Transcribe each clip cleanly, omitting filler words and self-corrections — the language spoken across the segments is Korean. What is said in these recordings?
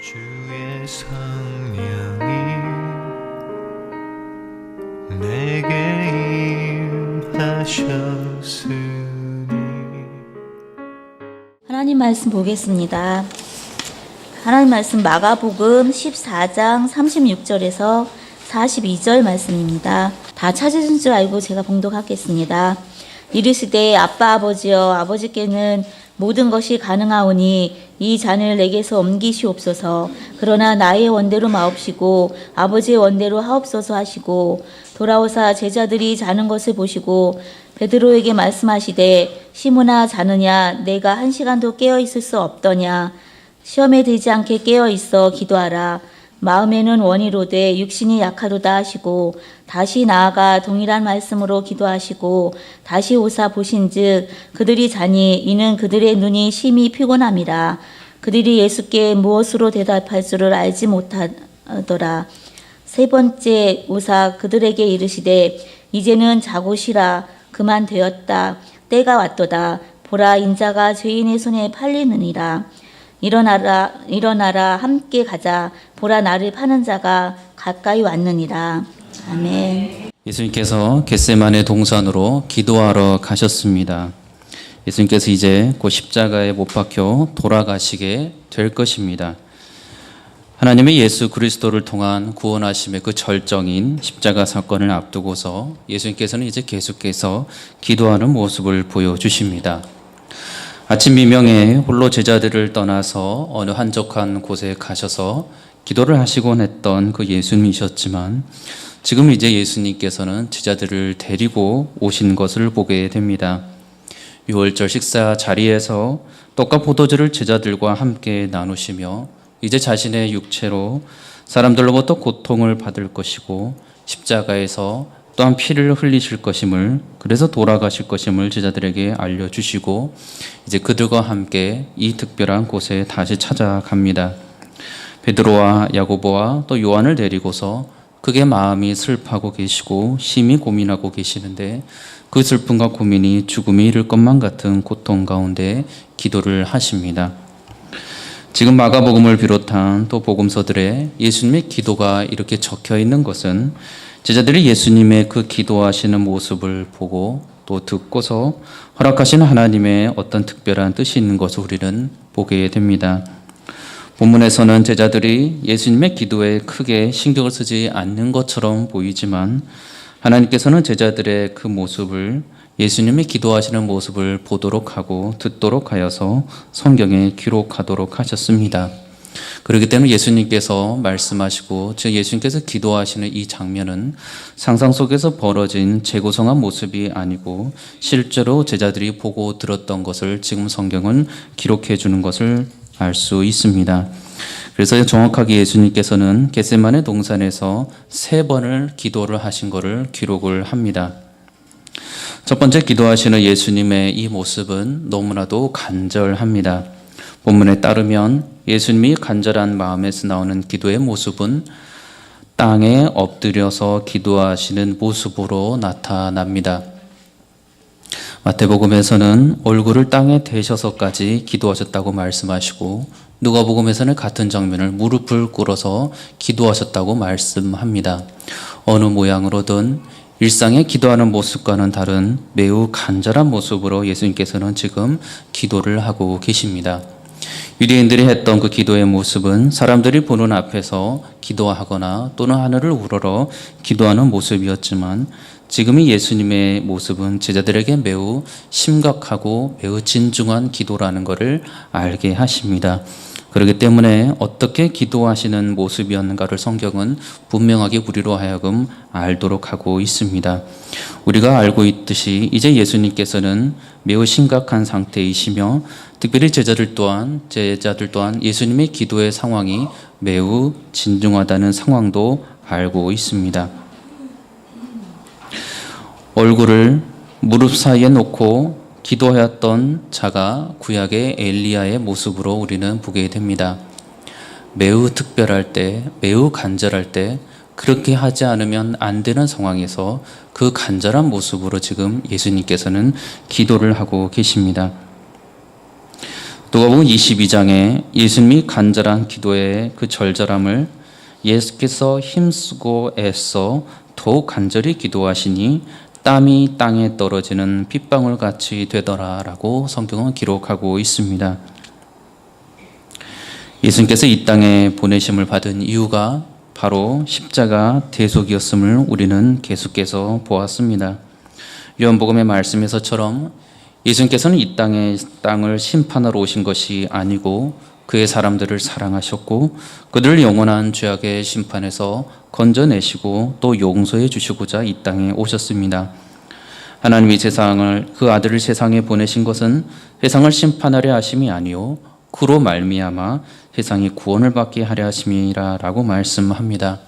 주의 성령이 내게 임하셨으니. 하나님 말씀 보겠습니다. 하나님 말씀 마가복음 14장 36절에서 42절 말씀입니다. 다 찾으신 줄 알고 제가 봉독하겠습니다. 이르시되 아빠 아버지여 아버지께는 모든 것이 가능하오니 이 잔을 내게서 옮기시옵소서. 그러나 나의 원대로 마옵시고 아버지의 원대로 하옵소서 하시고 돌아오사 제자들이 자는 것을 보시고 베드로에게 말씀하시되 시몬아 자느냐 내가 1시간도 깨어 있을 수 없더냐. 시험에 들지 않게 깨어 있어 기도하라. 마음에는 원이로되 육신이 약하도다 하시고 다시 나아가 동일한 말씀으로 기도하시고 다시 오사 보신즉 그들이 자니 이는 그들의 눈이 심히 피곤함이라. 그들이 예수께 무엇으로 대답할 줄을 알지 못하더라. 세 번째 오사 그들에게 이르시되 이제는 자고 쉬라. 그만 되었다. 때가 왔도다. 보라 인자가 죄인의 손에 팔리느니라. 일어나라 함께 가자. 보라 나를 파는 자가 가까이 왔느니라. 아멘. 예수님께서 겟세마네 동산으로 기도하러 가셨습니다. 예수님께서 이제 곧 십자가에 못 박혀 돌아가시게 될 것입니다. 하나님의 예수 그리스도를 통한 구원하심의 그 절정인 십자가 사건을 앞두고서 예수님께서는 이제 계속해서 기도하는 모습을 보여주십니다. 아침 미명에 홀로 제자들을 떠나서 어느 한적한 곳에 가셔서 기도를 하시곤 했던 그 예수님이셨지만 지금 이제 예수님께서는 제자들을 데리고 오신 것을 보게 됩니다. 유월절 식사 자리에서 떡과 포도주를 제자들과 함께 나누시며 이제 자신의 육체로 사람들로부터 고통을 받을 것이고 십자가에서 또한 피를 흘리실 것임을, 그래서 돌아가실 것임을 제자들에게 알려주시고 이제 그들과 함께 이 특별한 곳에 다시 찾아갑니다. 베드로와 야고보와 또 요한을 데리고서 크게 마음이 슬퍼하고 계시고 심히 고민하고 계시는데 그 슬픔과 고민이 죽음에 이를 것만 같은 고통 가운데 기도를 하십니다. 지금 마가복음을 비롯한 또 복음서들에 예수님의 기도가 이렇게 적혀 있는 것은 제자들이 예수님의 그 기도하시는 모습을 보고 또 듣고서 허락하시는 하나님의 어떤 특별한 뜻이 있는 것을 우리는 보게 됩니다. 본문에서는 제자들이 예수님의 기도에 크게 신경을 쓰지 않는 것처럼 보이지만 하나님께서는 제자들의 그 모습을, 예수님이 기도하시는 모습을 보도록 하고 듣도록 하여서 성경에 기록하도록 하셨습니다. 그렇기 때문에 예수님께서 말씀하시고 즉 예수님께서 기도하시는 이 장면은 상상 속에서 벌어진 재구성한 모습이 아니고 실제로 제자들이 보고 들었던 것을 지금 성경은 기록해 주는 것을 알 수 있습니다. 그래서 정확하게 예수님께서는 겟세마네 동산에서 3번을 기도를 하신 것을 기록을 합니다. 첫 번째 기도하시는 예수님의 이 모습은 너무나도 간절합니다. 본문에 따르면 예수님이 간절한 마음에서 나오는 기도의 모습은 땅에 엎드려서 기도하시는 모습으로 나타납니다. 마태복음에서는 얼굴을 땅에 대셔서까지 기도하셨다고 말씀하시고 누가복음에서는 같은 장면을 무릎을 꿇어서 기도하셨다고 말씀합니다. 어느 모양으로든 일상의 기도하는 모습과는 다른 매우 간절한 모습으로 예수님께서는 지금 기도를 하고 계십니다. 유대인들이 했던 그 기도의 모습은 사람들이 보는 앞에서 기도하거나 또는 하늘을 우러러 기도하는 모습이었지만 지금의 예수님의 모습은 제자들에게 매우 심각하고 매우 진중한 기도라는 것을 알게 하십니다. 그렇기 때문에 어떻게 기도하시는 모습이었는가를 성경은 분명하게 우리로 하여금 알도록 하고 있습니다. 우리가 알고 있듯이 이제 예수님께서는 매우 심각한 상태이시며 특별히 제자들 또한 예수님의 기도의 상황이 매우 진중하다는 상황도 알고 있습니다. 얼굴을 무릎 사이에 놓고 기도하였던 자가 구약의 엘리야의 모습으로 우리는 보게 됩니다. 매우 특별할 때, 매우 간절할 때 그렇게 하지 않으면 안 되는 상황에서 그 간절한 모습으로 지금 예수님께서는 기도를 하고 계십니다. 누가복음 22장에 예수님이 간절한 기도의 그 절절함을 예수께서 힘쓰고 애써 더욱 간절히 기도하시니 땀이 땅에 떨어지는 빗방울 같이 되더라라고 성경은 기록하고 있습니다. 예수님께서 이 땅에 보내심을 받은 이유가 바로 십자가 대속이었음을 우리는 계속해서 보았습니다. 요한복음의 말씀에서처럼 예수님께서는 이 땅을 심판하러 오신 것이 아니고 그의 사람들을 사랑하셨고 그들을 영원한 죄악의 심판에서 건져내시고 또 용서해 주시고자 이 땅에 오셨습니다. 하나님이 그 아들을 세상에 보내신 것은 세상을 심판하려 하심이 아니요 그로 말미암아 세상이 구원을 받게 하려 하심이라라고 말씀합니다.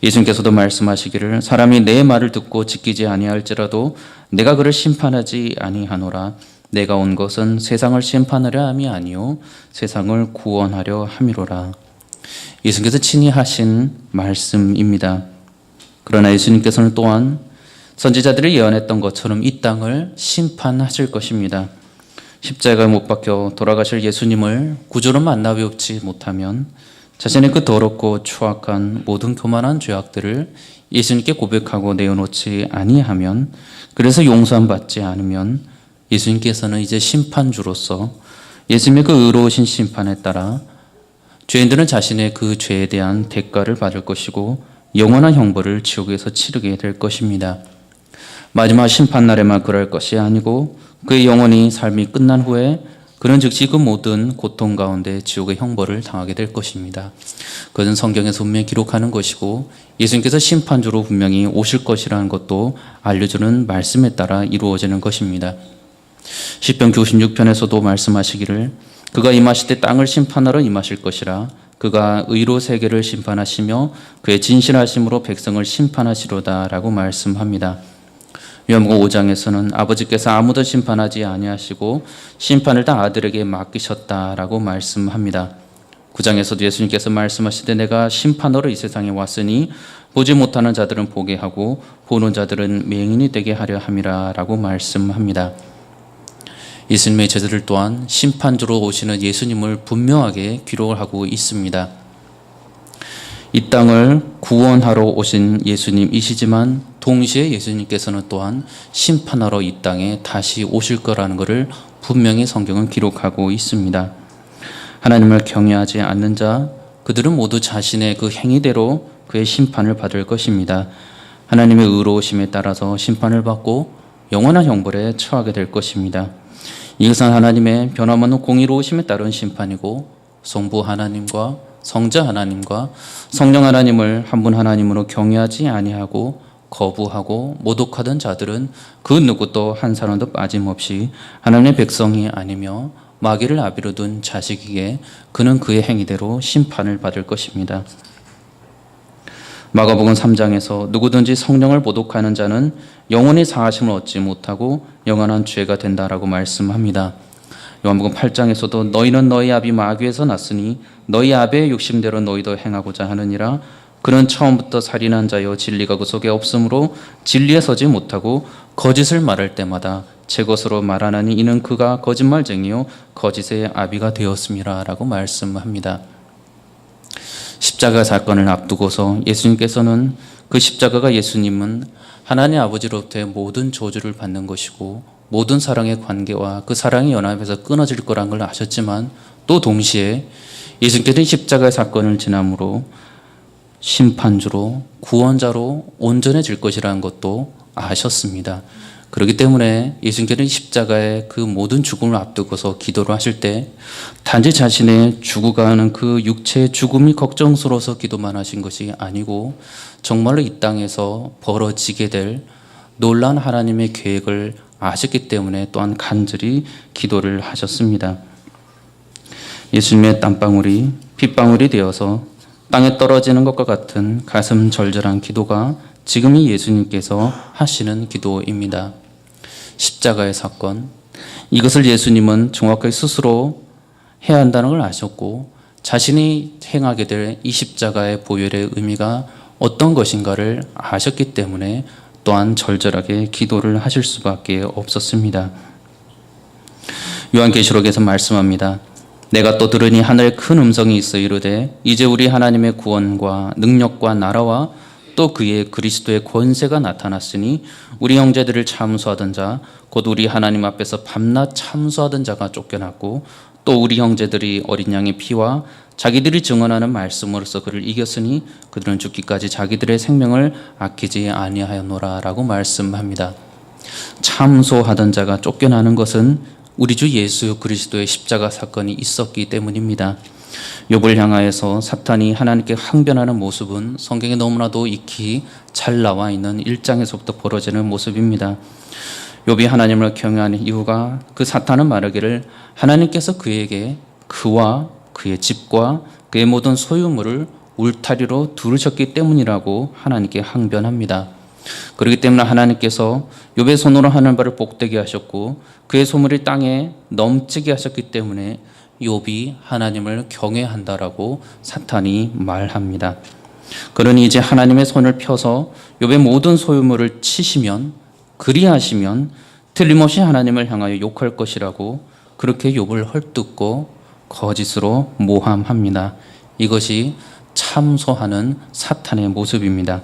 예수님께서도 말씀하시기를 사람이 내 말을 듣고 지키지 아니할지라도 내가 그를 심판하지 아니하노라. 내가 온 것은 세상을 심판하려 함이 아니요 세상을 구원하려 함이로라. 예수님께서 친히 하신 말씀입니다. 그러나 예수님께서는 또한 선지자들이 예언했던 것처럼 이 땅을 심판하실 것입니다. 십자가에 못 박혀 돌아가실 예수님을 구주로 만나 뵙지 못하면 자신의 그 더럽고 추악한 모든 교만한 죄악들을 예수님께 고백하고 내어놓지 아니하면 그래서 용서함 받지 않으면 예수님께서는 이제 심판주로서 예수님의 그 의로우신 심판에 따라 죄인들은 자신의 그 죄에 대한 대가를 받을 것이고 영원한 형벌을 지옥에서 치르게 될 것입니다. 마지막 심판날에만 그럴 것이 아니고 그의 영원히 삶이 끝난 후에 그는 즉시 그 모든 고통 가운데 지옥의 형벌을 당하게 될 것입니다. 그것은 성경에서 분명히 기록하는 것이고 예수님께서 심판주로 분명히 오실 것이라는 것도 알려주는 말씀에 따라 이루어지는 것입니다. 시편 96편에서도 말씀하시기를 그가 임하실 때 땅을 심판하러 임하실 것이라 그가 의로 세계를 심판하시며 그의 진실하심으로 백성을 심판하시로다 라고 말씀합니다. 요한복음 5장에서는 아버지께서 아무도 심판하지 아니하시고 심판을 다 아들에게 맡기셨다라고 말씀합니다. 9장에서도 예수님께서 말씀하시되 내가 심판하러 이 세상에 왔으니 보지 못하는 자들은 보게 하고 보는 자들은 맹인이 되게 하려 함이라라고 말씀합니다. 예수님의 제자들 또한 심판주로 오시는 예수님을 분명하게 기록을 하고 있습니다. 이 땅을 구원하러 오신 예수님이시지만 동시에 예수님께서는 또한 심판하러 이 땅에 다시 오실 거라는 것을 분명히 성경은 기록하고 있습니다. 하나님을 경외하지 않는 자 그들은 모두 자신의 그 행위대로 그의 심판을 받을 것입니다. 하나님의 의로우심에 따라서 심판을 받고 영원한 형벌에 처하게 될 것입니다. 이것은 하나님의 변함없는 공의로우심에 따른 심판이고 성부 하나님과 성자 하나님과 성령 하나님을 한 분 하나님으로 경외하지 아니하고 거부하고 모독하던 자들은 그 누구도 한 사람도 빠짐없이 하나님의 백성이 아니며 마귀를 아비로 둔 자식이기에 그는 그의 행위대로 심판을 받을 것입니다. 마가복음 3장에서 누구든지 성령을 모독하는 자는 영원히 사하심을 얻지 못하고 영원한 죄가 된다라고 말씀합니다. 요한복음 8장에서도 너희는 너희 아비 마귀에서 났으니 너희 아비의 욕심대로 너희도 행하고자 하느니라. 그는 처음부터 살인한 자여 진리가 그 속에 없으므로 진리에 서지 못하고 거짓을 말할 때마다 제 것으로 말하나니 이는 그가 거짓말쟁이요 거짓의 아비가 되었음이라 라고 말씀합니다. 십자가 사건을 앞두고서 예수님께서는 그 십자가가 예수님은 하나님 아버지로부터의 모든 저주를 받는 것이고 모든 사랑의 관계와 그 사랑의 연합에서 끊어질 거란 걸 아셨지만 또 동시에 예수님께서는 십자가의 사건을 지남으로 심판주로 구원자로 온전해질 것이라는 것도 아셨습니다. 그렇기 때문에 예수님께서는 십자가의 그 모든 죽음을 앞두고서 기도를 하실 때 단지 자신의 죽어가는 그 육체의 죽음이 걱정스러워서 기도만 하신 것이 아니고 정말로 이 땅에서 벌어지게 될 놀라운 하나님의 계획을 아셨기 때문에 또한 간절히 기도를 하셨습니다. 예수님의 땀방울이 핏방울이 되어서 땅에 떨어지는 것과 같은 가슴 절절한 기도가 지금이 예수님께서 하시는 기도입니다. 십자가의 사건, 이것을 예수님은 정확하게 스스로 해야 한다는 걸 아셨고 자신이 행하게 될 이 십자가의 보혈의 의미가 어떤 것인가를 아셨기 때문에 또한 절절하게 기도를 하실 수밖에 없었습니다. 요한계시록에서 말씀합니다. 내가 또 들으니 하늘에 큰 음성이 있어 이르되 이제 우리 하나님의 구원과 능력과 나라와 또 그의 그리스도의 권세가 나타났으니 우리 형제들을 참수하던 자 곧 우리 하나님 앞에서 밤낮 참수하던 자가 쫓겨났고 또 우리 형제들이 어린 양의 피와 자기들이 증언하는 말씀으로써 그를 이겼으니 그들은 죽기까지 자기들의 생명을 아끼지 아니하였노라 라고 말씀합니다. 참소하던 자가 쫓겨나는 것은 우리 주 예수 그리스도의 십자가 사건이 있었기 때문입니다. 욥을 향하여서 사탄이 하나님께 항변하는 모습은 성경에 너무나도 익히 잘 나와 있는 1장에서부터 벌어지는 모습입니다. 욥이 하나님을 경외하는 이유가 그 사탄은 말하기를 하나님께서 그에게 그와 그의 집과 그의 모든 소유물을 울타리로 두르셨기 때문이라고 하나님께 항변합니다. 그렇기 때문에 하나님께서 욥의 손으로 하는 바를 복되게 하셨고 그의 소물이 땅에 넘치게 하셨기 때문에 욥이 하나님을 경외한다라고 사탄이 말합니다. 그러니 이제 하나님의 손을 펴서 욥의 모든 소유물을 치시면 그리하시면 틀림없이 하나님을 향하여 욕할 것이라고 그렇게 욥을 헐뜯고 거짓으로 모함합니다. 이것이 참소하는 사탄의 모습입니다.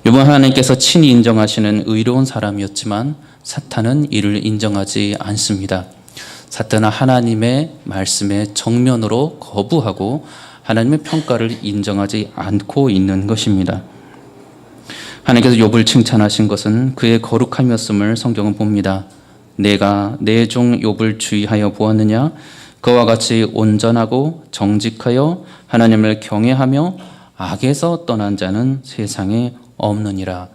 욥은 하나님께서 친히 인정하시는 의로운 사람이었지만 사탄은 이를 인정하지 않습니다. 사탄은 하나님의 말씀에 정면으로 거부하고 하나님의 평가를 인정하지 않고 있는 것입니다. 하나님께서 욥을 칭찬하신 것은 그의 거룩함이었음을 성경은 봅니다. 내가 내 종 욥을 주의하여 보았느냐? 그와 같이 온전하고 정직하여 하나님을 경외하며 악에서 떠난 자는 세상에 없느니라.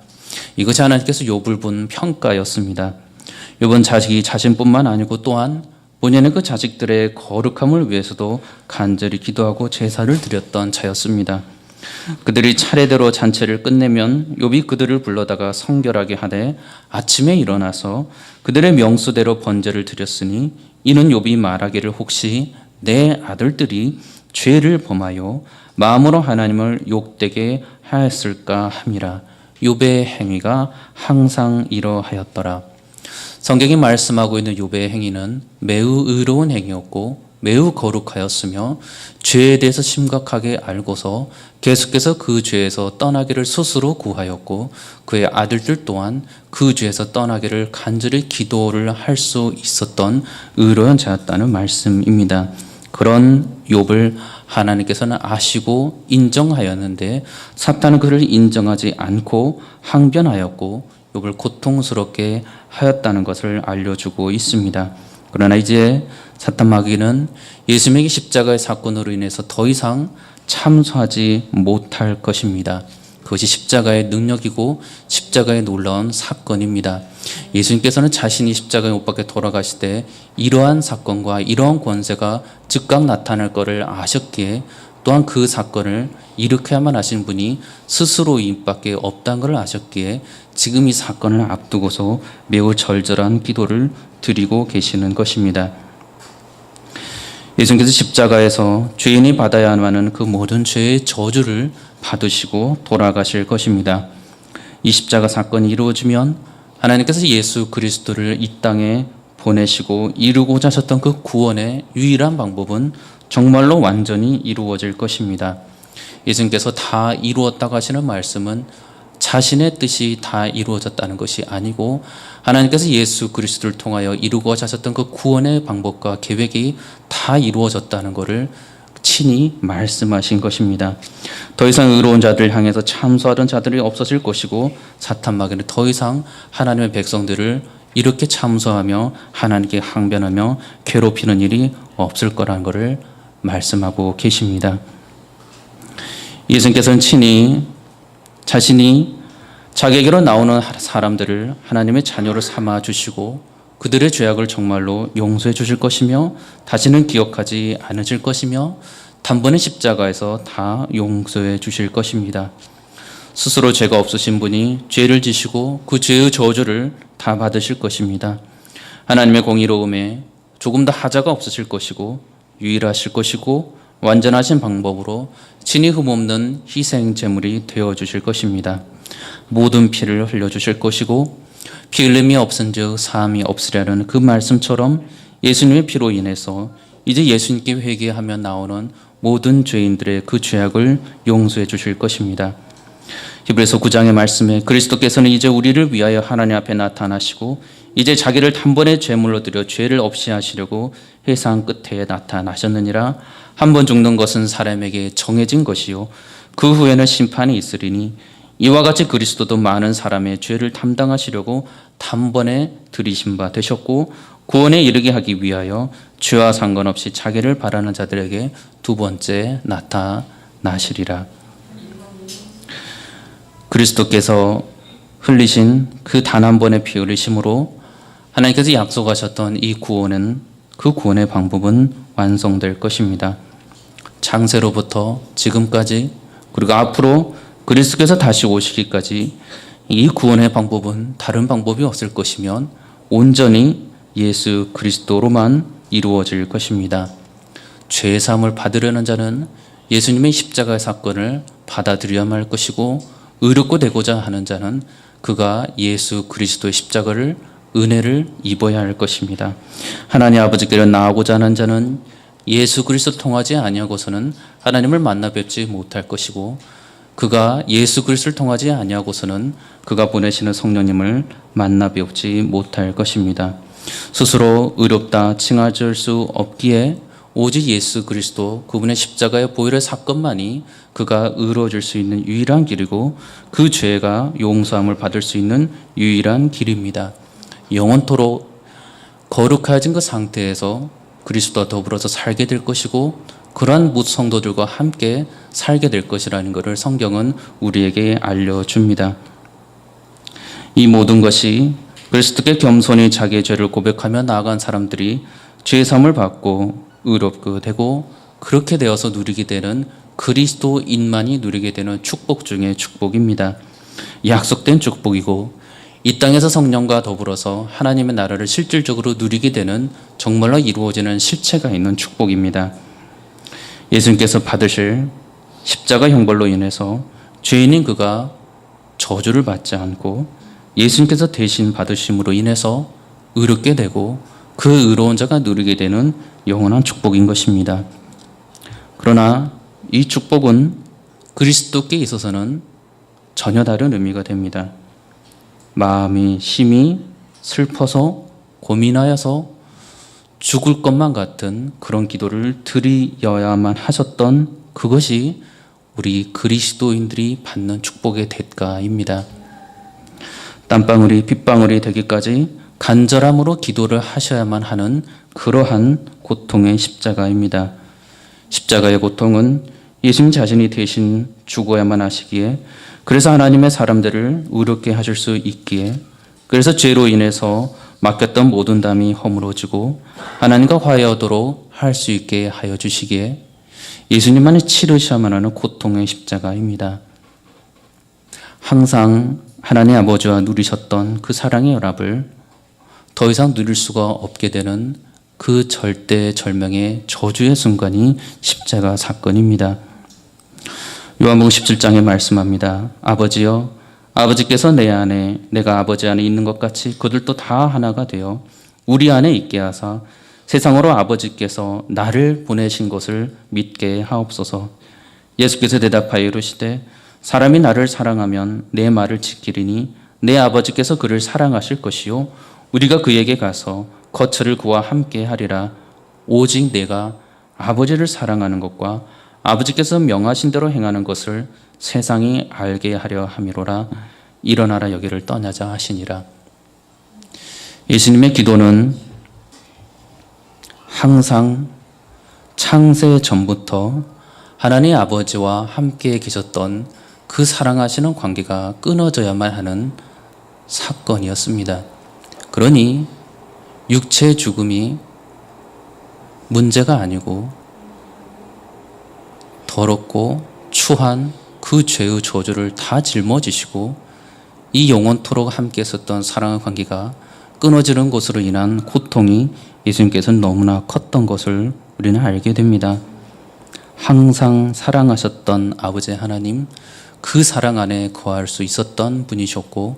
이것이 하나님께서 욥을 본 평가였습니다. 욥은 자식이 자신뿐만 아니고 또한 본인의 그 자식들의 거룩함을 위해서도 간절히 기도하고 제사를 드렸던 자였습니다. 그들이 차례대로 잔치를 끝내면 욥이 그들을 불러다가 성결하게 하되 아침에 일어나서 그들의 명수대로 번제를 드렸으니 이는 욥이 말하기를 혹시 내 아들들이 죄를 범하여 마음으로 하나님을 욕되게 하였을까 함이라. 욥의 행위가 항상 이러하였더라. 성경이 말씀하고 있는 욥의 행위는 매우 의로운 행위였고 매우 거룩하였으며 죄에 대해서 심각하게 알고서 계속해서 그 죄에서 떠나기를 스스로 구하였고 그의 아들들 또한 그 죄에서 떠나기를 간절히 기도를 할 수 있었던 의로운 자였다는 말씀입니다. 그런 욥을 하나님께서는 아시고 인정하였는데 사탄은 그를 인정하지 않고 항변하였고 욥을 고통스럽게 하였다는 것을 알려주고 있습니다. 그러나 이제 사탄 마귀는 예수님의 십자가의 사건으로 인해서 더 이상 참소하지 못할 것입니다. 그것이 십자가의 능력이고 십자가의 놀라운 사건입니다. 예수님께서는 자신이 십자가에 못 박혀 돌아가실 때 이러한 사건과 이러한 권세가 즉각 나타날 것을 아셨기에 또한 그 사건을 일으켜야만 하신 분이 스스로 이밖에 없다는 것을 아셨기에 지금 이 사건을 앞두고서 매우 절절한 기도를 드리고 계시는 것입니다. 예수님께서 십자가에서 죄인이 받아야 하는 그 모든 죄의 저주를 받으시고 돌아가실 것입니다. 이 십자가 사건이 이루어지면 하나님께서 예수 그리스도를 이 땅에 보내시고 이루고자 하셨던 그 구원의 유일한 방법은 정말로 완전히 이루어질 것입니다. 예수님께서 다 이루었다고 하시는 말씀은 자신의 뜻이 다 이루어졌다는 것이 아니고 하나님께서 예수 그리스도를 통하여 이루고자 하셨던 그 구원의 방법과 계획이 다 이루어졌다는 것을 친히 말씀하신 것입니다. 더 이상 의로운 자들을 향해서 참소하던 자들이 없어질 것이고 사탄 마귀는 더 이상 하나님의 백성들을 이렇게 참소하며 하나님께 항변하며 괴롭히는 일이 없을 거라는 것을 말씀하고 계십니다. 예수님께서는 친히 자신이 자기에게로 나오는 사람들을 하나님의 자녀로 삼아 주시고 그들의 죄악을 정말로 용서해 주실 것이며 다시는 기억하지 않으실 것이며 단번에 십자가에서 다 용서해 주실 것입니다. 스스로 죄가 없으신 분이 죄를 지시고 그 죄의 저주를 다 받으실 것입니다. 하나님의 공의로움에 조금 더 하자가 없으실 것이고 유일하실 것이고 완전하신 방법으로 친히 흠없는 희생 제물이 되어 주실 것입니다. 모든 피를 흘려 주실 것이고 피 흘림이 없은즉 사함이 없으리라는 그 말씀처럼 예수님의 피로 인해서 이제 예수님께 회개하면 나오는 모든 죄인들의 그 죄악을 용서해 주실 것입니다. 히브리서 9장의 말씀에 그리스도께서는 이제 우리를 위하여 하나님 앞에 나타나시고 이제 자기를 단번에 제물로 드려 죄를 없이 하시려고 세상 끝에 나타나셨느니라. 한 번 죽는 것은 사람에게 정해진 것이요 그 후에는 심판이 있으리니 이와 같이 그리스도도 많은 사람의 죄를 담당하시려고 단번에 들이신 바 되셨고 구원에 이르게 하기 위하여 죄와 상관없이 자기를 바라는 자들에게 두 번째 나타나시리라. 그리스도께서 흘리신 그 단 한 번의 피 흘리심으로 하나님께서 약속하셨던 이 구원은, 그 구원의 방법은 완성될 것입니다. 창세로부터 지금까지 그리고 앞으로 그리스도께서 다시 오시기까지 이 구원의 방법은 다른 방법이 없을 것이면 온전히 예수 그리스도로만 이루어질 것입니다. 죄 사함을 받으려는 자는 예수님의 십자가의 사건을 받아들여야만 할 것이고, 의롭고 되고자 하는 자는 그가 예수 그리스도의 십자가를, 은혜를 입어야 할 것입니다. 하나님 아버지께로 나아가고자 하는 자는 예수 그리스도를 통하지 아니하고서는 하나님을 만나 뵙지 못할 것이고, 그가 예수 그리스도를 통하지 아니하고서는 그가 보내시는 성령님을 만나 뵙지 못할 것입니다. 스스로 의롭다 칭하줄 수 없기에 오직 예수 그리스도, 그분의 십자가의 보혈의 사건만이 그가 의로워질 수 있는 유일한 길이고 그 죄가 용서함을 받을 수 있는 유일한 길입니다. 영원토록 거룩해진 그 상태에서 그리스도와 더불어서 살게 될 것이고, 그러한 뭇 성도들과 함께 살게 될 것이라는 것을 성경은 우리에게 알려줍니다. 이 모든 것이 그리스도께 겸손히 자기의 죄를 고백하며 나아간 사람들이 죄 사함을 받고 의롭게 되고, 그렇게 되어서 누리게 되는, 그리스도인만이 누리게 되는 축복 중의 축복입니다. 약속된 축복이고 이 땅에서 성령과 더불어서 하나님의 나라를 실질적으로 누리게 되는, 정말로 이루어지는 실체가 있는 축복입니다. 예수님께서 받으실 십자가 형벌로 인해서 죄인인 그가 저주를 받지 않고 예수님께서 대신 받으심으로 인해서 의롭게 되고 그 의로운 자가 누리게 되는 영원한 축복인 것입니다. 그러나 이 축복은 그리스도께 있어서는 전혀 다른 의미가 됩니다. 마음이 심히 슬퍼서 고민하여서 죽을 것만 같은 그런 기도를 드려야만 하셨던 그것이 우리 그리스도인들이 받는 축복의 대가입니다. 땀방울이 빗방울이 되기까지 간절함으로 기도를 하셔야만 하는 그러한 고통의 십자가입니다. 십자가의 고통은 예수님 자신이 대신 죽어야만 하시기에, 그래서 하나님의 사람들을 의롭게 하실 수 있기에, 그래서 죄로 인해서 맡겼던 모든 담이 허물어지고 하나님과 화해하도록 할 수 있게 하여 주시기에 예수님만이 치르셔야만 하는 고통의 십자가입니다. 항상 하나님 아버지와 누리셨던 그 사랑의 연합을 더 이상 누릴 수가 없게 되는 그 절대절명의 저주의 순간이 십자가 사건입니다. 요한복음 17장에 말씀합니다. 아버지여, 아버지께서 내 안에, 내가 아버지 안에 있는 것 같이 그들도 다 하나가 되어 우리 안에 있게 하사 세상으로 아버지께서 나를 보내신 것을 믿게 하옵소서. 예수께서 대답하여 이르시되 사람이 나를 사랑하면 내 말을 지키리니 내 아버지께서 그를 사랑하실 것이요 우리가 그에게 가서 거처를 그와 함께 하리라. 오직 내가 아버지를 사랑하는 것과 아버지께서 명하신 대로 행하는 것을 세상이 알게 하려 함이로라. 일어나라 여기를 떠나자 하시니라. 예수님의 기도는 항상 창세 전부터 하나님 아버지와 함께 계셨던 그 사랑하시는 관계가 끊어져야만 하는 사건이었습니다. 그러니 육체의 죽음이 문제가 아니고 더럽고 추한 그 죄의 저주를 다 짊어지시고 이 영원토록 함께 있었던 사랑의 관계가 끊어지는 것으로 인한 고통이 예수님께서는 너무나 컸던 것을 우리는 알게 됩니다. 항상 사랑하셨던 아버지 하나님, 그 사랑 안에 거할 수 있었던 분이셨고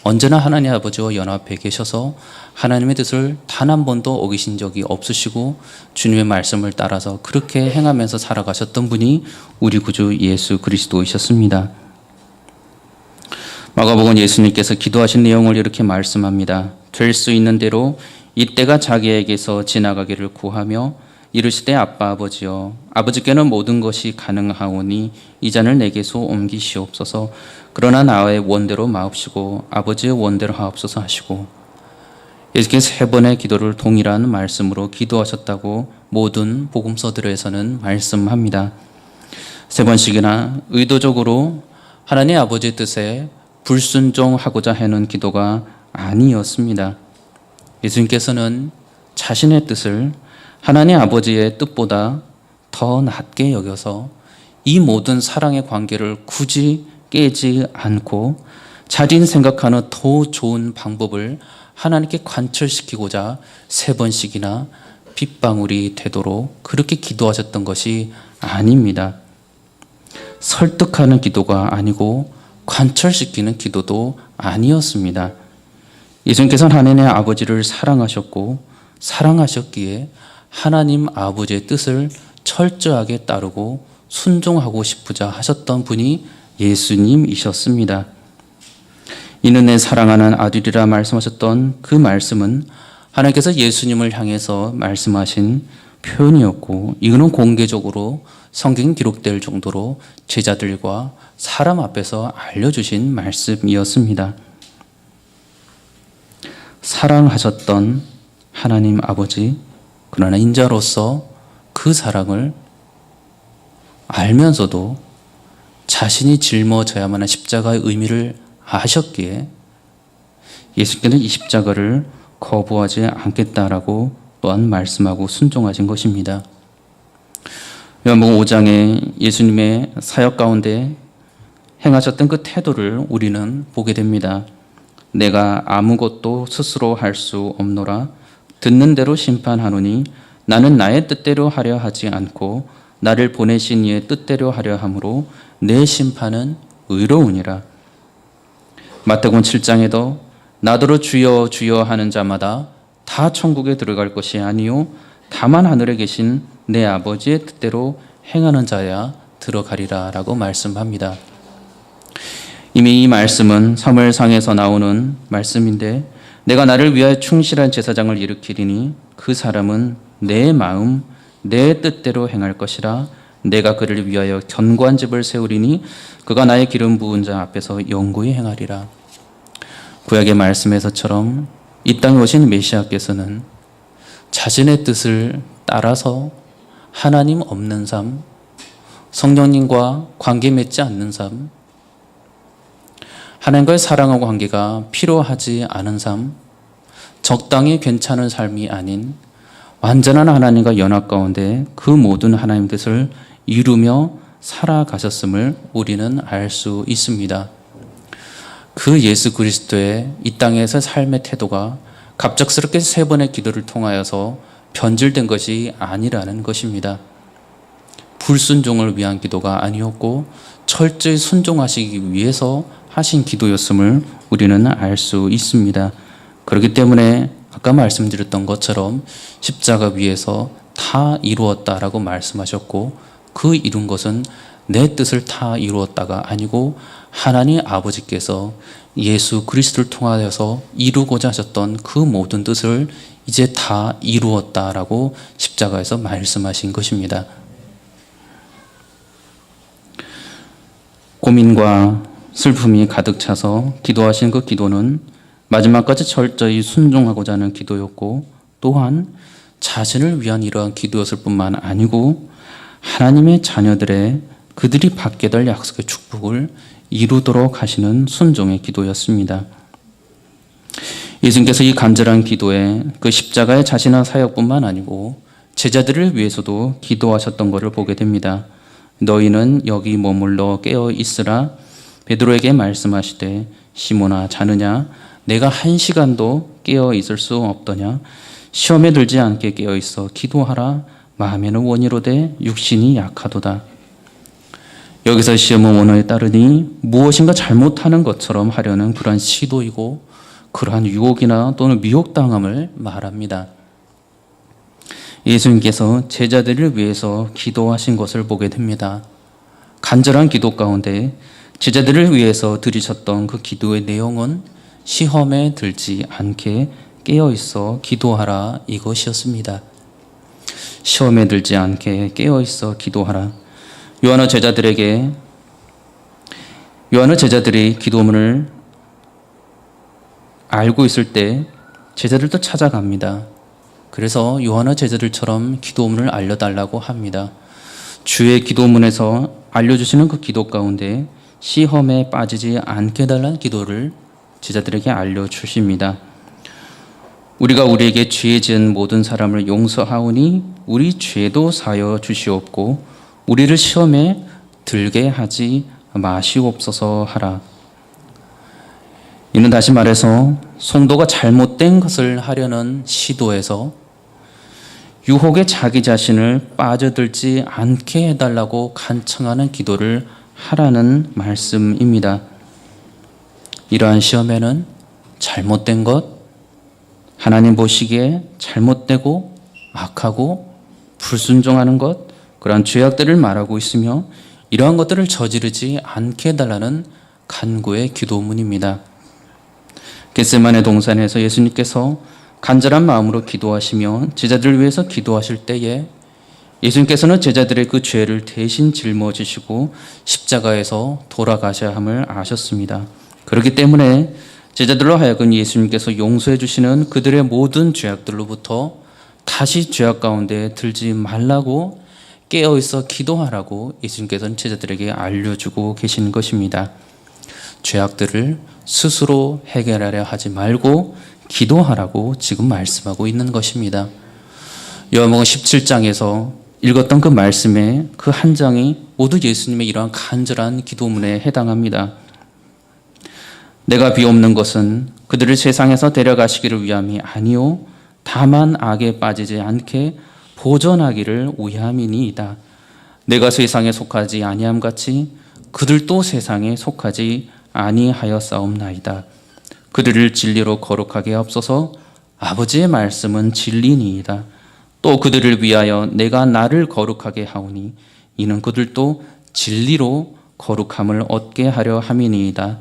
언제나 하나님 아버지와 연합해 계셔서 하나님의 뜻을 단 한 번도 어기신 적이 없으시고 주님의 말씀을 따라서 그렇게 행하면서 살아가셨던 분이 우리 구주 예수 그리스도이셨습니다. 마가복음 예수님께서 기도하신 내용을 이렇게 말씀합니다. 될 수 있는 대로 이때가 자기에게서 지나가기를 구하며 이르시되 아빠 아버지여 아버지께는 모든 것이 가능하오니 이 잔을 내게서 옮기시옵소서. 그러나 나의 원대로 마옵시고 아버지의 원대로 하옵소서 하시고, 예수께서 3번의 기도를 동일한 말씀으로 기도하셨다고 모든 복음서들에서는 말씀합니다. 3번씩이나 의도적으로 하나님 아버지의 뜻에 불순종하고자 하는 기도가 아니었습니다. 예수님께서는 자신의 뜻을 하나님 아버지의 뜻보다 더 낮게 여겨서 이 모든 사랑의 관계를 굳이 깨지 않고 자신이 생각하는 더 좋은 방법을 하나님께 관철시키고자 3번씩이나 빗방울이 되도록 그렇게 기도하셨던 것이 아닙니다. 설득하는 기도가 아니고 관철시키는 기도도 아니었습니다. 예수님께서는 하나님의 아버지를 사랑하셨고 사랑하셨기에 하나님 아버지의 뜻을 철저하게 따르고 순종하고 싶으자 하셨던 분이 예수님이셨습니다. 이는 내 사랑하는 아들이라 말씀하셨던 그 말씀은 하나님께서 예수님을 향해서 말씀하신 표현이었고, 이거는 공개적으로 성경에 기록될 정도로 제자들과 사람 앞에서 알려주신 말씀이었습니다. 사랑하셨던 하나님 아버지, 그러나 인자로서 그 사랑을 알면서도 자신이 짊어져야만 하는 십자가의 의미를 아셨기에 예수께서는 이 십자가를 거부하지 않겠다라고 또한 말씀하고 순종하신 것입니다. 요한복음 5장에 예수님의 사역 가운데 행하셨던 그 태도를 우리는 보게 됩니다. 내가 아무것도 스스로 할 수 없노라. 듣는 대로 심판하노니 나는 나의 뜻대로 하려 하지 않고 나를 보내신 이의 뜻대로 하려 함으로 내 심판은 의로우니라. 마태복음 7장에도 나더러 주여 주여 하는 자마다 다 천국에 들어갈 것이 아니요 다만 하늘에 계신 내 아버지의 뜻대로 행하는 자야 들어가리라 라고 말씀합니다. 이미 이 말씀은 사무엘상에서 나오는 말씀인데, 내가 나를 위하여 충실한 제사장을 일으키리니 그 사람은 내 마음 내 뜻대로 행할 것이라. 내가 그를 위하여 견고한 집을 세우리니 그가 나의 기름 부은 자 앞에서 영구히 행하리라. 구약의 말씀에서처럼 이 땅에 오신 메시아께서는 자신의 뜻을 따라서 하나님 없는 삶, 성령님과 관계 맺지 않는 삶, 하나님과의 사랑하고 관계가 필요하지 않은 삶, 적당히 괜찮은 삶이 아닌 완전한 하나님과 연합 가운데 그 모든 하나님 뜻을 이루며 살아가셨음을 우리는 알 수 있습니다. 그 예수 그리스도의 이 땅에서 삶의 태도가 갑작스럽게 3번의 기도를 통하여서 변질된 것이 아니라는 것입니다. 불순종을 위한 기도가 아니었고 철저히 순종하시기 위해서 하신 기도였음을 우리는 알 수 있습니다. 그렇기 때문에 아까 말씀드렸던 것처럼 십자가 위에서 다 이루었다라고 말씀하셨고, 그 이룬 것은 내 뜻을 다 이루었다가 아니고 하나님 아버지께서 예수 그리스도를 통하여서 이루고자 하셨던 그 모든 뜻을 이제 다 이루었다라고 십자가에서 말씀하신 것입니다. 고민과 슬픔이 가득 차서 기도하신 그 기도는 마지막까지 철저히 순종하고자 하는 기도였고, 또한 자신을 위한 이러한 기도였을 뿐만 아니고 하나님의 자녀들의 그들이 받게 될 약속의 축복을 이루도록 하시는 순종의 기도였습니다. 예수님께서 이 간절한 기도에 그 십자가의 자신의 사역뿐만 아니고 제자들을 위해서도 기도하셨던 것을 보게 됩니다. 너희는 여기 머물러 깨어 있으라. 베드로에게 말씀하시되 시몬아 자느냐 내가 1시간도 깨어 있을 수 없더냐. 시험에 들지 않게 깨어 있어 기도하라. 마음에는 원이로되 육신이 약하도다. 여기서 시험은 원어에 따르니 무엇인가 잘못하는 것처럼 하려는 그러한 시도이고 그러한 유혹이나 또는 미혹당함을 말합니다. 예수님께서 제자들을 위해서 기도하신 것을 보게 됩니다. 간절한 기도 가운데 제자들을 위해서 드리셨던 그 기도의 내용은 시험에 들지 않게 깨어있어 기도하라 이것이었습니다. 시험에 들지 않게 깨어있어 기도하라. 요한의 제자들이 기도문을 알고 있을 때 제자들도 찾아갑니다. 그래서 요한의 제자들처럼 기도문을 알려달라고 합니다. 주의 기도문에서 알려주시는 그 기도 가운데 시험에 빠지지 않게 달라는 기도를 제자들에게 알려주십니다. 우리가 우리에게 죄 지은 모든 사람을 용서하오니 우리 죄도 사여 주시옵고 우리를 시험에 들게 하지 마시옵소서 하라. 이는 다시 말해서 성도가 잘못된 것을 하려는 시도에서 유혹에 자기 자신을 빠져들지 않게 해달라고 간청하는 기도를 하라는 말씀입니다. 이러한 시험에는 잘못된 것, 하나님 보시기에 잘못되고 악하고 불순종하는 것, 그러한 죄악들을 말하고 있으며 이러한 것들을 저지르지 않게 해달라는 간구의 기도문입니다. 겟세마네 동산에서 예수님께서 간절한 마음으로 기도하시며 제자들을 위해서 기도하실 때에 예수님께서는 제자들의 그 죄를 대신 짊어지시고 십자가에서 돌아가셔야 함을 아셨습니다. 그렇기 때문에 제자들로 하여금 예수님께서 용서해 주시는 그들의 모든 죄악들로부터 다시 죄악 가운데 들지 말라고 깨어있어 기도하라고 예수님께서는 제자들에게 알려주고 계시는 것입니다. 죄악들을 스스로 해결하려 하지 말고 기도하라고 지금 말씀하고 있는 것입니다. 요한복음 17장에서 읽었던 그 말씀의 그 한 장이 모두 예수님의 이러한 간절한 기도문에 해당합니다. 내가 비옵는 것은 그들을 세상에서 데려가시기를 위함이 아니요 다만 악에 빠지지 않게 보전하기를 위함이니이다. 내가 세상에 속하지 아니함 같이 그들도 세상에 속하지 아니하였사옵나이다. 그들을 진리로 거룩하게 하옵소서. 아버지의 말씀은 진리니이다. 또 그들을 위하여 내가 나를 거룩하게 하오니 이는 그들도 진리로 거룩함을 얻게 하려 함이니이다.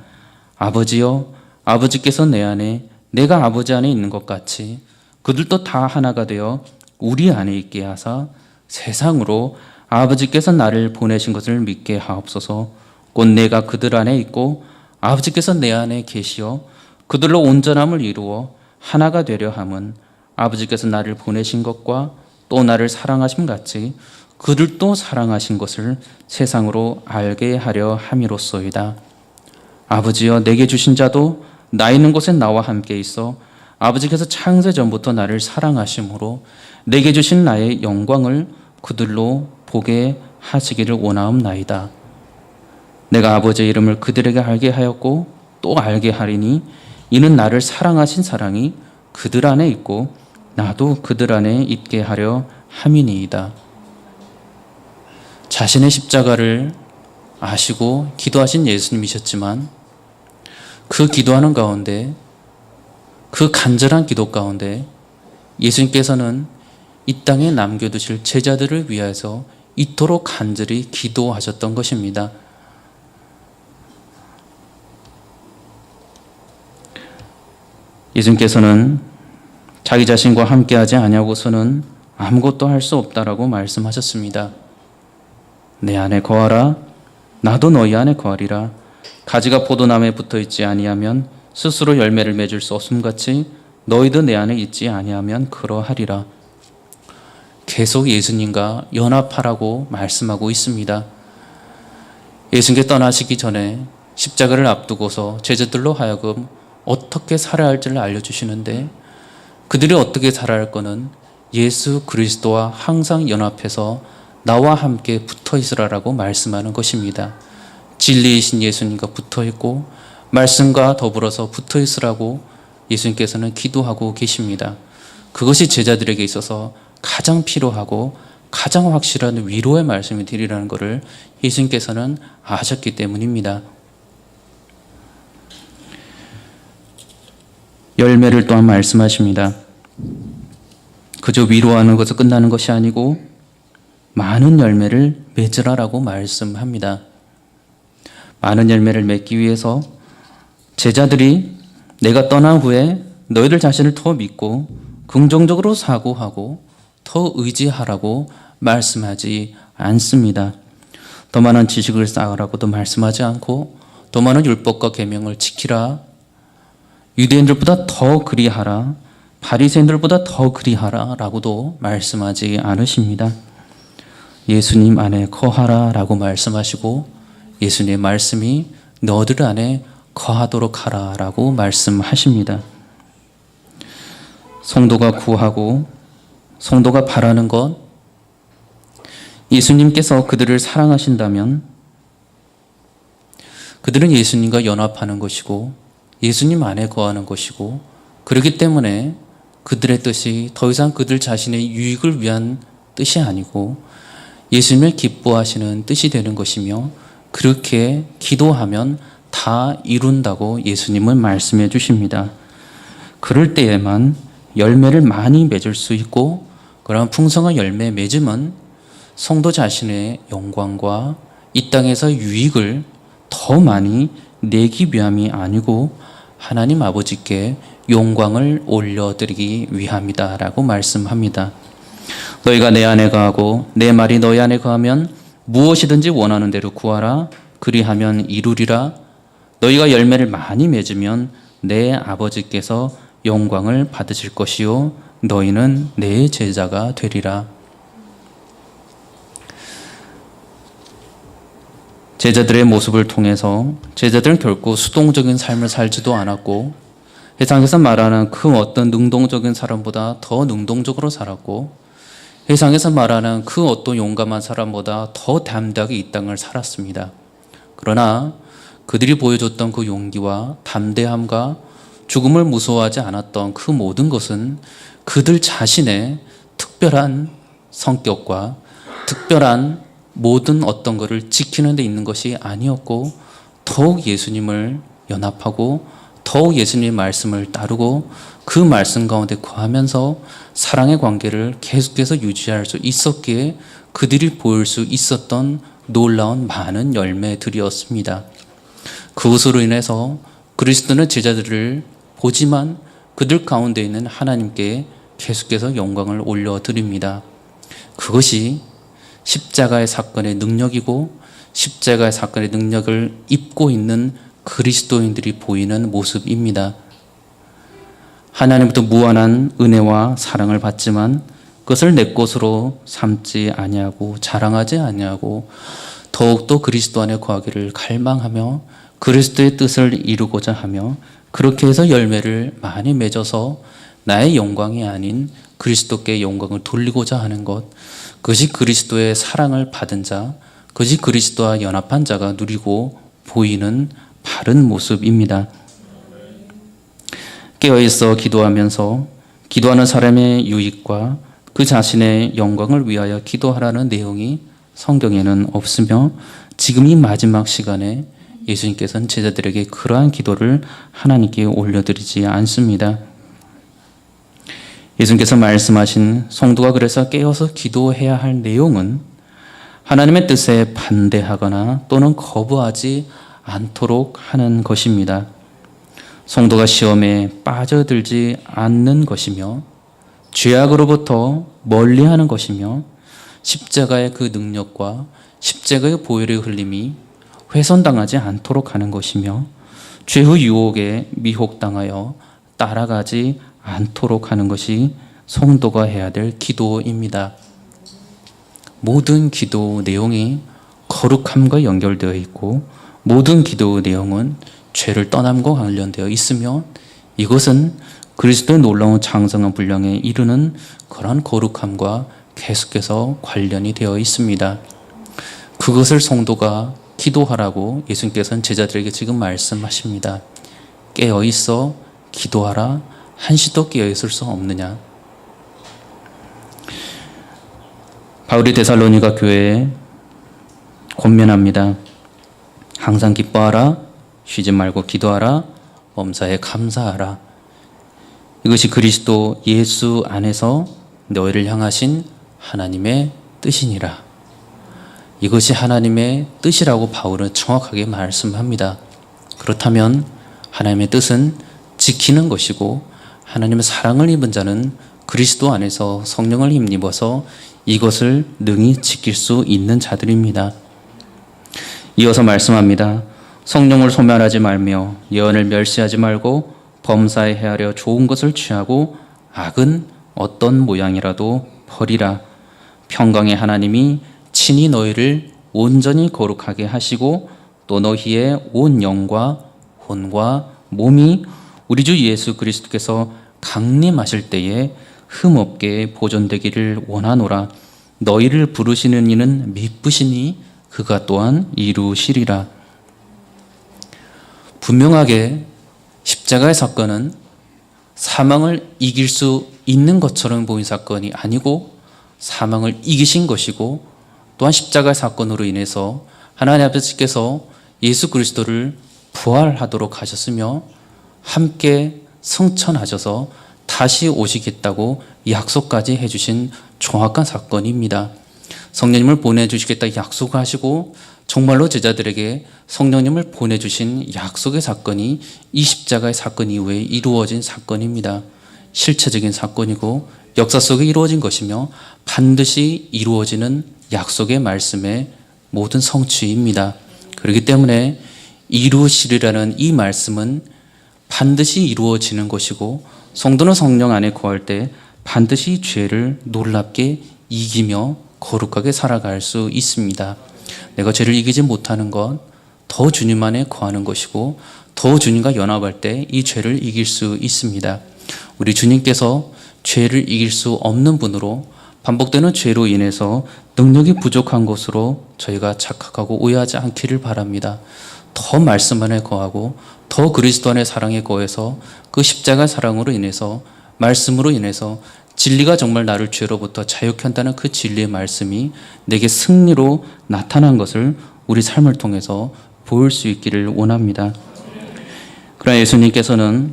아버지여, 아버지께서 내 안에 내가 아버지 안에 있는 것 같이 그들도 다 하나가 되어 우리 안에 있게 하사 세상으로 아버지께서 나를 보내신 것을 믿게 하옵소서. 곧 내가 그들 안에 있고 아버지께서 내 안에 계시어 그들로 온전함을 이루어 하나가 되려 함은 아버지께서 나를 보내신 것과 또 나를 사랑하심 같이 그들도 사랑하신 것을 세상으로 알게 하려 함이로소이다. 아버지여, 내게 주신 자도 나 있는 곳에 나와 함께 있어 아버지께서 창세 전부터 나를 사랑하심으로 내게 주신 나의 영광을 그들로 보게 하시기를 원하옵나이다. 내가 아버지의 이름을 그들에게 알게 하였고 또 알게 하리니 이는 나를 사랑하신 사랑이 그들 안에 있고 나도 그들 안에 있게 하려 함이니이다. 자신의 십자가를 아시고 기도하신 예수님이셨지만 그 기도하는 가운데, 그 간절한 기도 가운데 예수님께서는 이 땅에 남겨두실 제자들을 위해서 이토록 간절히 기도하셨던 것입니다. 예수님께서는 자기 자신과 함께하지 아니하고서는 아무것도 할 수 없다라고 말씀하셨습니다. 내 안에 거하라, 나도 너희 안에 거하리라. 가지가 포도나무에 붙어있지 아니하면 스스로 열매를 맺을 수 없음같이 너희도 내 안에 있지 아니하면 그러하리라. 계속 예수님과 연합하라고 말씀하고 있습니다. 예수님께 떠나시기 전에 십자가를 앞두고서 제자들로 하여금 어떻게 살아야 할지를 알려주시는데 그들이 어떻게 살아야 할 거는 예수 그리스도와 항상 연합해서 나와 함께 붙어 있으라라고 말씀하는 것입니다. 진리이신 예수님과 붙어 있고 말씀과 더불어서 붙어 있으라고 예수님께서는 기도하고 계십니다. 그것이 제자들에게 있어서 가장 필요하고 가장 확실한 위로의 말씀을 드리라는 것을 예수님께서는 아셨기 때문입니다. 열매를 또한 말씀하십니다. 그저 위로하는 것으로 끝나는 것이 아니고 많은 열매를 맺으라라고 말씀합니다. 많은 열매를 맺기 위해서 제자들이 내가 떠난 후에 너희들 자신을 더 믿고 긍정적으로 사고하고 더 의지하라고 말씀하지 않습니다. 더 많은 지식을 쌓으라고도 말씀하지 않고 더 많은 율법과 계명을 지키라, 유대인들보다 더 그리하라, 바리새인들보다 더 그리하라 라고도 말씀하지 않으십니다. 예수님 안에 거하라 라고 말씀하시고 예수님의 말씀이 너희들 안에 거하도록 하라 라고 말씀하십니다. 성도가 구하고 성도가 바라는 것, 예수님께서 그들을 사랑하신다면 그들은 예수님과 연합하는 것이고 예수님 안에 거하는 것이고, 그렇기 때문에 그들의 뜻이 더 이상 그들 자신의 유익을 위한 뜻이 아니고 예수님을 기뻐하시는 뜻이 되는 것이며, 그렇게 기도하면 다 이룬다고 예수님은 말씀해 주십니다. 그럴 때에만 열매를 많이 맺을 수 있고, 그러한 풍성한 열매 맺음은 성도 자신의 영광과 이 땅에서 유익을 더 많이 내기 위함이 아니고 하나님 아버지께 영광을 올려드리기 위함이다 라고 말씀합니다. 너희가 내 안에 거하고 내 말이 너희 안에 거하면 무엇이든지 원하는 대로 구하라. 그리하면 이루리라. 너희가 열매를 많이 맺으면 내 아버지께서 영광을 받으실 것이요 너희는 내 제자가 되리라. 제자들의 모습을 통해서 제자들은 결코 수동적인 삶을 살지도 않았고 세상에서 말하는 그 어떤 능동적인 사람보다 더 능동적으로 살았고 세상에서 말하는 그 어떤 용감한 사람보다 더 담대하게 이 땅을 살았습니다. 그러나 그들이 보여줬던 그 용기와 담대함과 죽음을 무서워하지 않았던 그 모든 것은 그들 자신의 특별한 성격과 특별한 모든 어떤 것을 지키는 데 있는 것이 아니었고, 더욱 예수님을 연합하고 더욱 예수님의 말씀을 따르고 그 말씀 가운데 거하면서 사랑의 관계를 계속해서 유지할 수 있었기에 그들이 보일 수 있었던 놀라운 많은 열매들이었습니다. 그것으로 인해서 그리스도는 제자들을 보지만 그들 가운데 있는 하나님께 계속해서 영광을 올려드립니다. 그것이 십자가의 사건의 능력이고 십자가의 사건의 능력을 입고 있는 그리스도인들이 보이는 모습입니다. 하나님부터 무한한 은혜와 사랑을 받지만 그것을 내 것으로 삼지 아니하고 자랑하지 아니하고 더욱더 그리스도 안에 거하기를 갈망하며 그리스도의 뜻을 이루고자 하며 그렇게 해서 열매를 많이 맺어서 나의 영광이 아닌 그리스도께 영광을 돌리고자 하는 것, 그것이 그리스도의 사랑을 받은 자, 그것이 그리스도와 연합한 자가 누리고 보이는 바른 모습입니다. 깨어있어 기도하면서 기도하는 사람의 유익과 그 자신의 영광을 위하여 기도하라는 내용이 성경에는 없으며 지금 이 마지막 시간에 예수님께서는 제자들에게 그러한 기도를 하나님께 올려드리지 않습니다. 예수님께서 말씀하신 성도가 그래서 깨어서 기도해야 할 내용은 하나님의 뜻에 반대하거나 또는 거부하지 않도록 하는 것입니다. 성도가 시험에 빠져들지 않는 것이며 죄악으로부터 멀리하는 것이며 십자가의 그 능력과 십자가의 보혈의 흘림이 훼손당하지 않도록 하는 것이며 죄의 유혹에 미혹당하여 따라가지 않도록 하는 것이 성도가 해야 될 기도입니다. 모든 기도 내용이 거룩함과 연결되어 있고 모든 기도 내용은 죄를 떠남과 관련되어 있으며 이것은 그리스도의 놀라운 장성한 분량에 이르는 그런 거룩함과 계속해서 관련이 되어 있습니다. 그것을 성도가 기도하라고 예수님께서는 제자들에게 지금 말씀하십니다. 깨어 있어 기도하라. 한시도 깨어 있을 수 없느냐? 바울이 데살로니가 교회에 권면합니다. 항상 기뻐하라, 쉬지 말고 기도하라, 범사에 감사하라. 이것이 그리스도 예수 안에서 너희를 향하신 하나님의 뜻이니라. 이것이 하나님의 뜻이라고 바울은 정확하게 말씀합니다. 그렇다면 하나님의 뜻은 지키는 것이고, 하나님의 사랑을 입은 자는 그리스도 안에서 성령을 힘입어서 이것을 능히 지킬 수 있는 자들입니다. 이어서 말씀합니다. 성령을 소멸하지 말며 예언을 멸시하지 말고 범사에 헤아려 좋은 것을 취하고 악은 어떤 모양이라도 버리라. 평강의 하나님이 친히 너희를 온전히 거룩하게 하시고 또 너희의 온 영과 혼과 몸이 우리 주 예수 그리스도께서 강림하실 때에 흠없게 보존되기를 원하노라. 너희를 부르시는 이는 미쁘시니 그가 또한 이루시리라. 분명하게 십자가의 사건은 사망을 이길 수 있는 것처럼 보인 사건이 아니고 사망을 이기신 것이고, 또한 십자가의 사건으로 인해서 하나님 아버지께서 예수 그리스도를 부활하도록 하셨으며 함께 승천하셔서 다시 오시겠다고 약속까지 해주신 정확한 사건입니다. 성령님을 보내주시겠다 약속하시고 정말로 제자들에게 성령님을 보내주신 약속의 사건이 이 십자가의 사건 이후에 이루어진 사건입니다. 실체적인 사건이고 역사 속에 이루어진 것이며 반드시 이루어지는 약속의 말씀의 모든 성취입니다. 그렇기 때문에 이루시리라는 이 말씀은 반드시 이루어지는 것이고, 성도는 성령 안에 거할 때 반드시 죄를 놀랍게 이기며 거룩하게 살아갈 수 있습니다. 내가 죄를 이기지 못하는 것, 더 주님 안에 거하는 것이고, 더 주님과 연합할 때 이 죄를 이길 수 있습니다. 우리 주님께서 죄를 이길 수 없는 분으로, 반복되는 죄로 인해서 능력이 부족한 것으로 저희가 착각하고 오해하지 않기를 바랍니다. 더 말씀 안에 거하고 더 그리스도 안의 사랑에 거해서 그 십자가 사랑으로 인해서, 말씀으로 인해서 진리가 정말 나를 죄로부터 자유케 한다는 그 진리의 말씀이 내게 승리로 나타난 것을 우리 삶을 통해서 보일 수 있기를 원합니다. 그러나 예수님께서는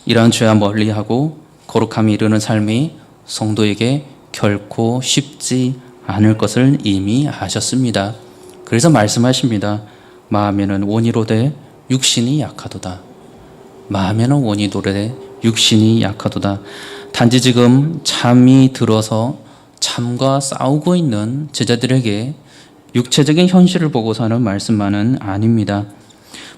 이러한 죄와 멀리하고 거룩함이 이르는 삶이 성도에게 결코 쉽지 않을 것을 이미 아셨습니다. 그래서 말씀하십니다. 마음에는 원이로되 육신이 약하도다. 마음에는 원이로되 육신이 약하도다. 단지 지금 잠이 들어서 잠과 싸우고 있는 제자들에게 육체적인 현실을 보고서 하는 말씀만은 아닙니다.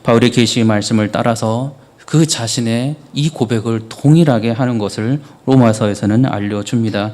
바울의 계시의 말씀을 따라서 그 자신의 이 고백을 동일하게 하는 것을 로마서에서는 알려줍니다.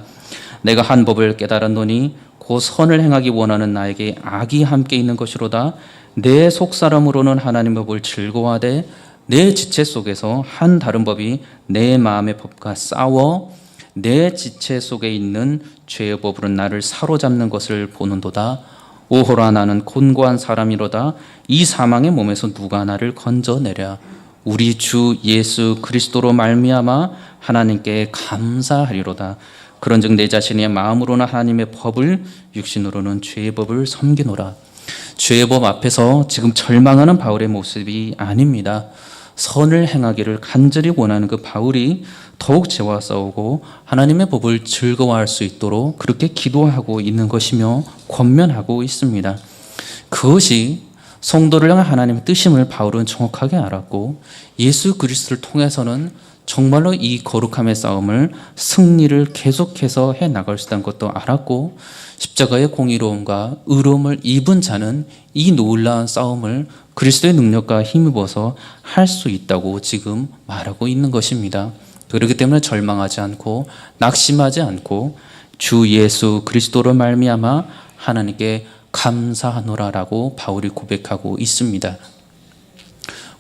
내가 한 법을 깨달았노니 곧 선을 행하기 원하는 나에게 악이 함께 있는 것이로다. 내 속사람으로는 하나님의 법을 즐거워하되 내 지체 속에서 한 다른 법이 내 마음의 법과 싸워 내 지체 속에 있는 죄의 법으로 나를 사로잡는 것을 보는도다. 오호라, 나는 곤고한 사람이로다. 이 사망의 몸에서 누가 나를 건져내랴. 우리 주 예수 그리스도로 말미암아 하나님께 감사하리로다. 그런즉 내 자신의 마음으로는 하나님의 법을, 육신으로는 죄의 법을 섬기노라. 죄의 법 앞에서 지금 절망하는 바울의 모습이 아닙니다. 선을 행하기를 간절히 원하는 그 바울이 더욱 죄와 싸우고 하나님의 법을 즐거워할 수 있도록 그렇게 기도하고 있는 것이며 권면하고 있습니다. 그것이 성도를 향한 하나님의 뜻임을 바울은 정확하게 알았고, 예수 그리스도를 통해서는 정말로 이 거룩함의 싸움을, 승리를 계속해서 해나갈 수 있다는 것도 알았고, 십자가의 공의로움과 의로움을 입은 자는 이 놀라운 싸움을 그리스도의 능력과 힘입어서 할 수 있다고 지금 말하고 있는 것입니다. 그렇기 때문에 절망하지 않고 낙심하지 않고 주 예수 그리스도로 말미암아 하나님께 감사하노라라고 바울이 고백하고 있습니다.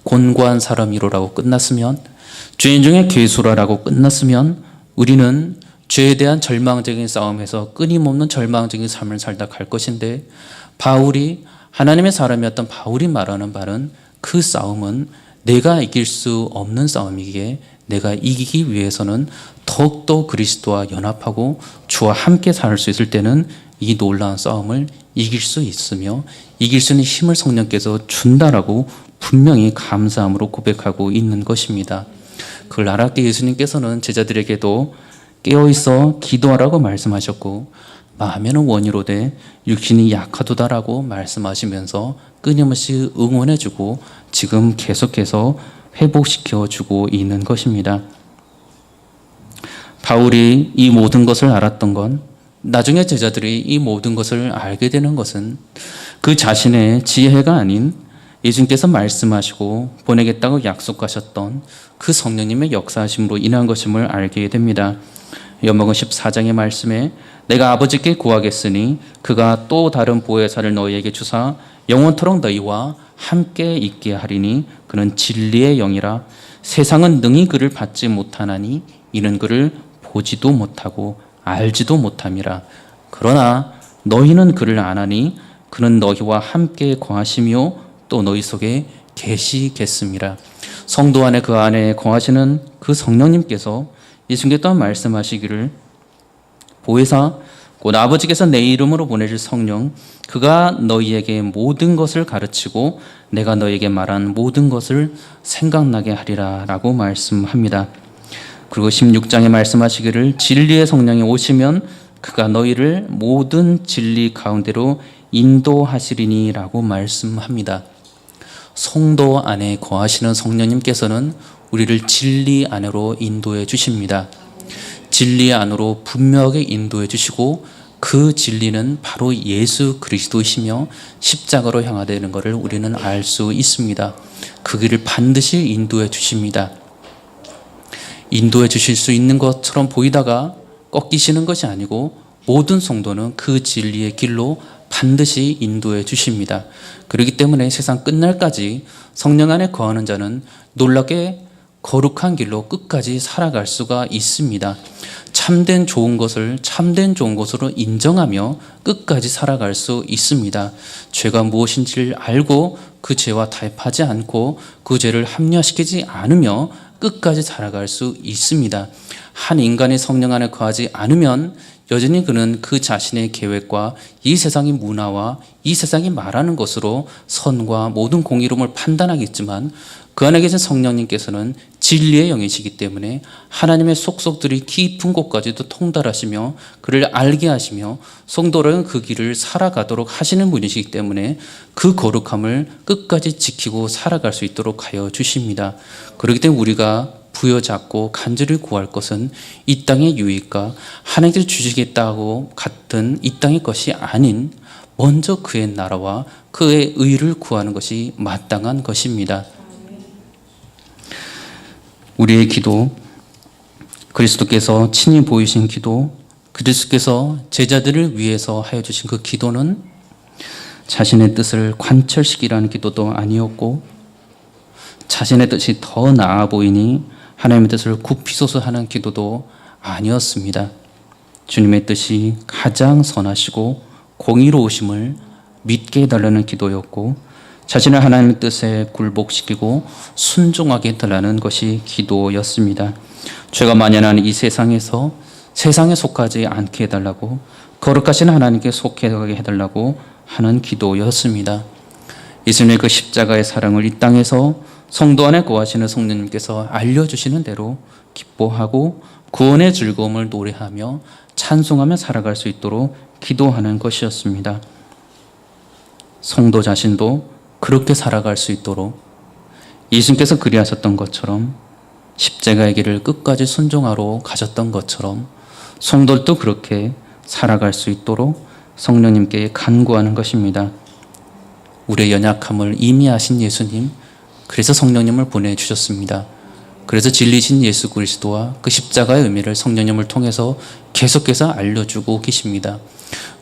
곤고한 사람이로라고 끝났으면, 죄인 중에 괴수라라고 끝났으면 우리는 죄에 대한 절망적인 싸움에서 끊임없는 절망적인 삶을 살다 갈 것인데, 바울이 하나님의 사람이었던 바울이 말하는 바는 그 싸움은 내가 이길 수 없는 싸움이기에 내가 이기기 위해서는 더욱더 그리스도와 연합하고 주와 함께 살 수 있을 때는 이 놀라운 싸움을 이길 수 있으며 이길 수 있는 힘을 성령께서 준다라고 분명히 감사함으로 고백하고 있는 것입니다. 그걸 알았기에 예수님께서는 제자들에게도 깨어있어 기도하라고 말씀하셨고 마음에는 원이로되 육신이 약하도다라고 말씀하시면서 끊임없이 응원해주고 지금 계속해서 회복시켜주고 있는 것입니다. 바울이 이 모든 것을 알았던 건 나중에 제자들이 이 모든 것을 알게 되는 것은 그 자신의 지혜가 아닌 예수님께서 말씀하시고 보내겠다고 약속하셨던 그 성령님의 역사하심으로 인한 것임을 알게 됩니다. 요한복음 14장의 말씀에 내가 아버지께 구하겠으니 그가 또 다른 보혜사를 너희에게 주사 영원토록 너희와 함께 있게 하리니 그는 진리의 영이라 세상은 능히 그를 받지 못하나니 이는 그를 보지도 못하고 알지도 못함이라. 그러나 너희는 그를 아나니 그는 너희와 함께 거하시며 또 너희 속에 계시겠습니다. 성도 안에 그 안에 거하시는 그 성령님께서 예수님께 또한 말씀하시기를 보혜사 곧 아버지께서 내 이름으로 보내실 성령 그가 너희에게 모든 것을 가르치고 내가 너희에게 말한 모든 것을 생각나게 하리라 라고 말씀합니다. 그리고 16장에 말씀하시기를 진리의 성령이 오시면 그가 너희를 모든 진리 가운데로 인도하시리니 라고 말씀합니다. 성도 안에 거하시는 성령님께서는 우리를 진리 안으로 인도해 주십니다. 진리 안으로 분명하게 인도해 주시고 그 진리는 바로 예수 그리스도이시며 십자가로 향하되는 것을 우리는 알 수 있습니다. 그 길을 반드시 인도해 주십니다. 인도해 주실 수 있는 것처럼 보이다가 꺾이시는 것이 아니고 모든 성도는 그 진리의 길로 반드시 인도해 주십니다. 그렇기 때문에 세상 끝날까지 성령 안에 거하는 자는 놀랍게 거룩한 길로 끝까지 살아갈 수가 있습니다. 참된 좋은 것을 참된 좋은 것으로 인정하며 끝까지 살아갈 수 있습니다. 죄가 무엇인지를 알고 그 죄와 타협하지 않고 그 죄를 합리화시키지 않으며 끝까지 살아갈 수 있습니다. 한 인간이 성령 안에 거하지 않으면 여전히 그는 그 자신의 계획과 이 세상의 문화와 이 세상이 말하는 것으로 선과 모든 공의로움을 판단하겠지만 그 안에 계신 성령님께서는 진리의 영이시기 때문에 하나님의 속속들이 깊은 곳까지도 통달하시며 그를 알게 하시며 성도는 그 길을 살아가도록 하시는 분이시기 때문에 그 거룩함을 끝까지 지키고 살아갈 수 있도록 하여 주십니다. 그렇기 때문에 우리가 부여잡고 간절히 구할 것은 이 땅의 유익과 하나님께서 주시겠다고 같은 이 땅의 것이 아닌 먼저 그의 나라와 그의 의를 구하는 것이 마땅한 것입니다. 우리의 기도, 그리스도께서 친히 보이신 기도, 그리스도께서 제자들을 위해서 하여 주신 그 기도는 자신의 뜻을 관철시키라는 기도도 아니었고 자신의 뜻이 더 나아 보이니 하나님의 뜻을 굽히소서 하는 기도도 아니었습니다. 주님의 뜻이 가장 선하시고 공의로우심을 믿게 해달라는 기도였고 자신을 하나님의 뜻에 굴복시키고 순종하게 해달라는 것이 기도였습니다. 죄가 만연한 이 세상에서 세상에 속하지 않게 해달라고 거룩하신 하나님께 속하게 해달라고 하는 기도였습니다. 예수님의 그 십자가의 사랑을 이 땅에서 성도 안에 거하시는 성령님께서 알려주시는 대로 기뻐하고 구원의 즐거움을 노래하며 찬송하며 살아갈 수 있도록 기도하는 것이었습니다. 성도 자신도 그렇게 살아갈 수 있도록 예수님께서 그리하셨던 것처럼 십자가의 길을 끝까지 순종하러 가셨던 것처럼 성도들도 그렇게 살아갈 수 있도록 성령님께 간구하는 것입니다. 우리의 연약함을 이미 아신 예수님, 그래서 성령님을 보내주셨습니다. 그래서 진리신 예수 그리스도와 그 십자가의 의미를 성령님을 통해서 계속해서 알려주고 계십니다.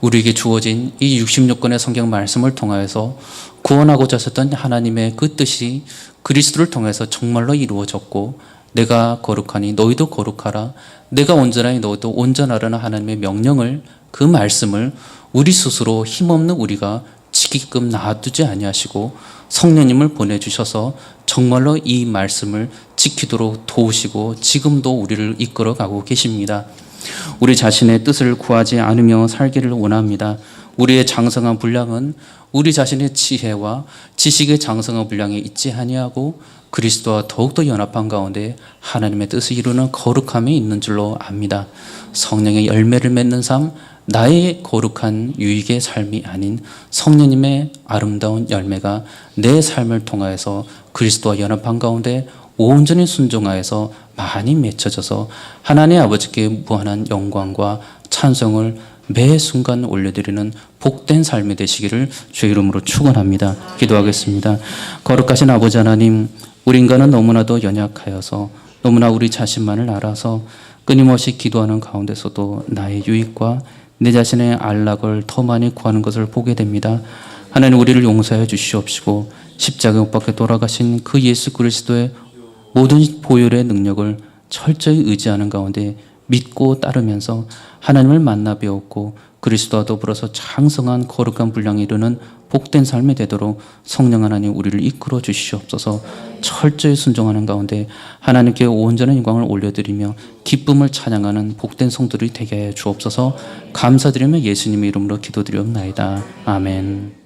우리에게 주어진 이 66권의 성경 말씀을 통하여서 구원하고자 하셨던 하나님의 그 뜻이 그리스도를 통해서 정말로 이루어졌고 내가 거룩하니 너희도 거룩하라, 내가 온전하니 너희도 온전하라는 하나님의 명령을, 그 말씀을 우리 스스로 힘없는 우리가 지키게끔 놔두지 아니하시고 성령님을 보내주셔서 정말로 이 말씀을 지키도록 도우시고 지금도 우리를 이끌어가고 계십니다. 우리 자신의 뜻을 구하지 않으며 살기를 원합니다. 우리의 장성한 분량은 우리 자신의 지혜와 지식의 장성한 분량에 있지 아니하고 그리스도와 더욱더 연합한 가운데 하나님의 뜻을 이루는 거룩함이 있는 줄로 압니다. 성령의 열매를 맺는 삶, 나의 거룩한 유익의 삶이 아닌 성령님의 아름다운 열매가 내 삶을 통하여서 그리스도와 연합한 가운데 온전히 순종하여서 많이 맺혀져서 하나님 아버지께 무한한 영광과 찬송을 매 순간 올려드리는 복된 삶이 되시기를 주의 이름으로 축원합니다. 기도하겠습니다. 거룩하신 아버지 하나님, 우리 인간은 너무나도 연약하여서 너무나 우리 자신만을 알아서 끊임없이 기도하는 가운데서도 나의 유익과 내 자신의 안락을 더 많이 구하는 것을 보게 됩니다. 하나님, 우리를 용서해 주시옵시고 십자가에 못 박혀 돌아가신 그 예수 그리스도의 모든 보혈의 능력을 철저히 의지하는 가운데 믿고 따르면서 하나님을 만나 배웠고 그리스도와 더불어서 장성한 거룩한 분량에 이르는 복된 삶이 되도록 성령 하나님 우리를 이끌어 주시옵소서. 철저히 순종하는 가운데 하나님께 온전한 영광을 올려드리며 기쁨을 찬양하는 복된 성도들이 되게 하여 주옵소서. 감사드리며 예수님의 이름으로 기도드리옵나이다. 아멘.